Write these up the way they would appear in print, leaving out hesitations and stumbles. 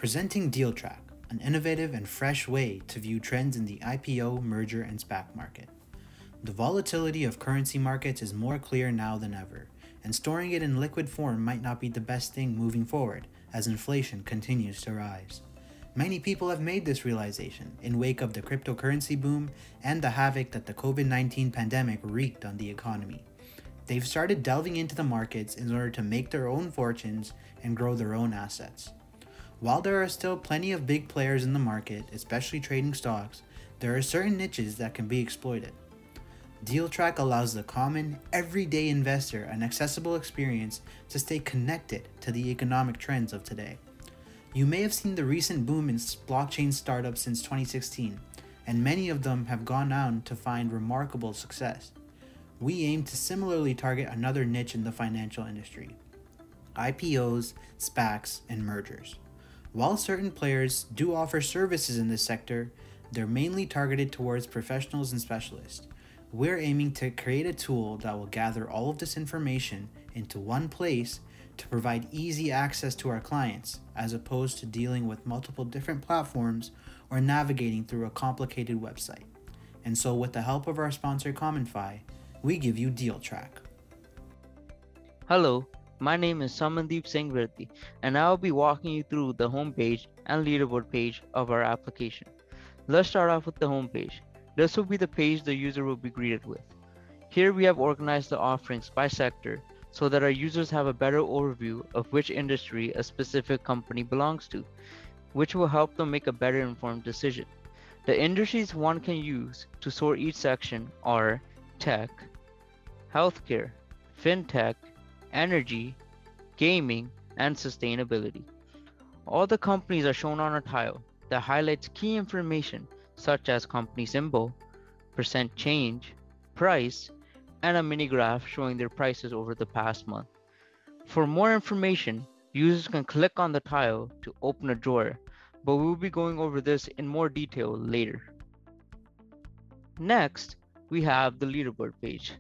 presenting DealTrack, an innovative and fresh way to view trends in the IPO, merger, and SPAC market. The volatility of currency markets is more clear now than ever, and storing it in liquid form might not be the best thing moving forward as inflation continues to rise. Many people have made this realization in wake of the cryptocurrency boom and the havoc that the COVID-19 pandemic wreaked on the economy. They've started delving into the markets in order to make their own fortunes and grow their own assets. While there are still plenty of big players in the market, especially trading stocks, there are certain niches that can be exploited. DealTrack allows the common, everyday investor an accessible experience to stay connected to the economic trends of today. You may have seen the recent boom in blockchain startups since 2016, and many of them have gone on to find remarkable success. We aim to similarly target another niche in the financial industry: IPOs, SPACs, and mergers. While certain players do offer services in this sector, they're mainly targeted towards professionals and specialists. We're aiming to create a tool that will gather all of this information into one place to provide easy access to our clients, as opposed to dealing with multiple different platforms or navigating through a complicated website. And so with the help of our sponsor CommonFi, we give you DealTrack. Hello, my name is Samandeep Virdi, and I will be walking you through the homepage and leaderboard page of our application. Let's start off with the homepage. This will be the page the user will be greeted with. Here we have organized the offerings by sector so that our users have a better overview of which industry a specific company belongs to, which will help them make a better informed decision. The industries one can use to sort each section are tech, healthcare, fintech, energy, gaming, and sustainability. All the companies are shown on a tile that highlights key information such as company symbol, percent change, price, and a mini graph showing their prices over the past month. For more information, users can click on the tile to open a drawer, but we'll be going over this in more detail later. Next, we have the leaderboard page.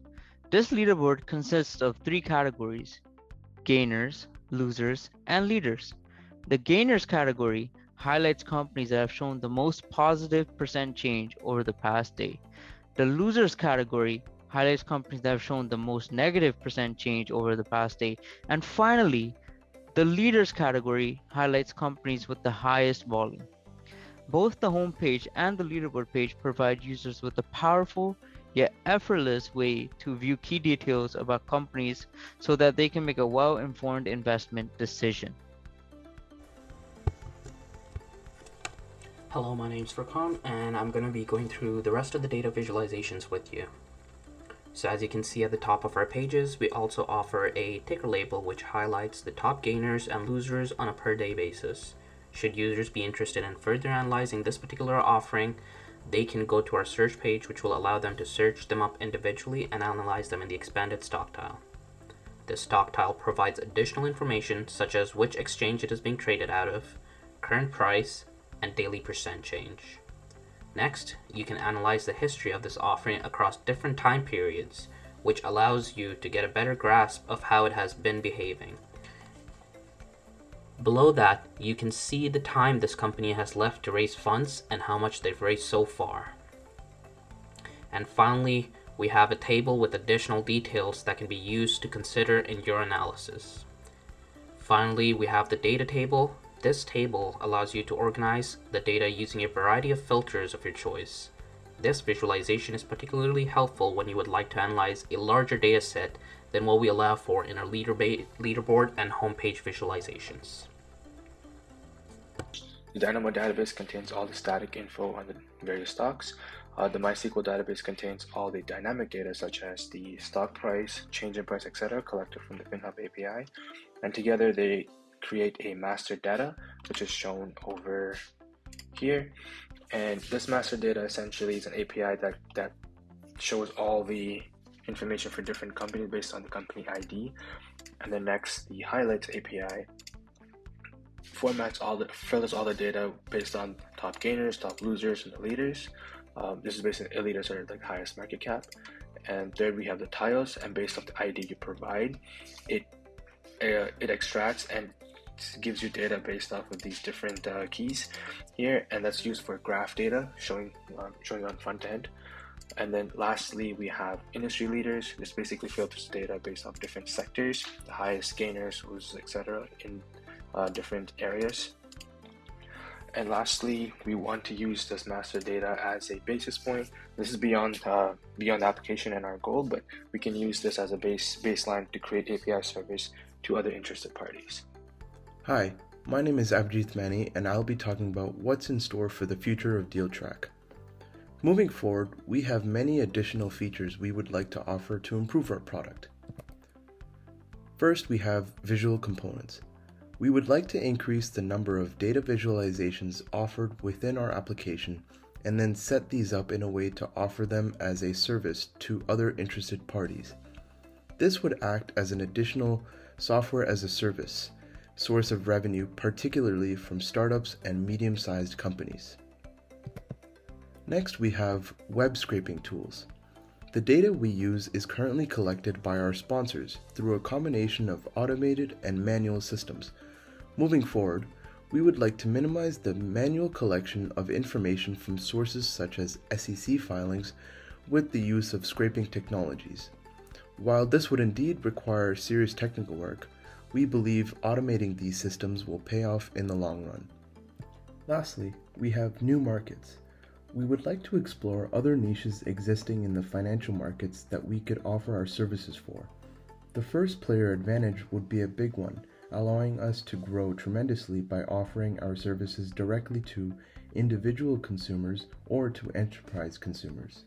This leaderboard consists of 3 categories: gainers, losers, and leaders. The gainers category highlights companies that have shown the most positive percent change over the past day. The losers category highlights companies that have shown the most negative percent change over the past day. And finally, the leaders category highlights companies with the highest volume. Both the homepage and the leaderboard page provide users with a powerful yet effortless way to view key details about companies so that they can make a well-informed investment decision. Hello, my name's Furqan, and I'm going to be going through the rest of the data visualizations with you. So as you can see at the top of our pages, we also offer a ticker label which highlights the top gainers and losers on a per day basis. Should users be interested in further analyzing this particular offering, they can go to our search page, which will allow them to search them up individually and analyze them in the expanded stock tile. This stock tile provides additional information such as which exchange it is being traded out of, current price, and daily percent change. Next, you can analyze the history of this offering across different time periods, which allows you to get a better grasp of how it has been behaving. Below that, you can see the time this company has left to raise funds and how much they've raised so far. And finally, we have a table with additional details that can be used to consider in your analysis. Finally, we have the data table. This table allows you to organize the data using a variety of filters of your choice. This visualization is particularly helpful when you would like to analyze a larger data set than what we allow for in our leaderboard and homepage visualizations. The Dynamo database contains all the static info on the various stocks. The MySQL database contains all the dynamic data such as the stock price, change in price, etc., collected from the FinHub API. And together they create a master data, which is shown over here. And this master data essentially is an API that shows all the information for different companies based on the company ID. And then next, the highlights API filters all the data based on top gainers, top losers, and the leaders. This is based on leaders are like highest market cap. And third, we have the tiles, and based on the ID you provide, it extracts and gives you data based off of these different keys here, and that's used for graph data showing on front end. And then lastly, we have industry leaders. This basically filters data based off different sectors, the highest gainers, etc. in different areas. And lastly, we want to use this master data as a basis point. This is beyond the application and our goal, but we can use this as a baseline to create API service to other interested parties. Hi, my name is Abijith Mani, and I'll be talking about what's in store for the future of DealTrack. Moving forward, we have many additional features we would like to offer to improve our product. First, we have visual components. We would like to increase the number of data visualizations offered within our application and then set these up in a way to offer them as a service to other interested parties. This would act as an additional software as a service source of revenue, particularly from startups and medium-sized companies. Next, we have web scraping tools. The data we use is currently collected by our sponsors through a combination of automated and manual systems. Moving forward, we would like to minimize the manual collection of information from sources such as SEC filings with the use of scraping technologies. While this would indeed require serious technical work, we believe automating these systems will pay off in the long run. Lastly, we have new markets. We would like to explore other niches existing in the financial markets that we could offer our services for. The first player advantage would be a big one, allowing us to grow tremendously by offering our services directly to individual consumers or to enterprise consumers.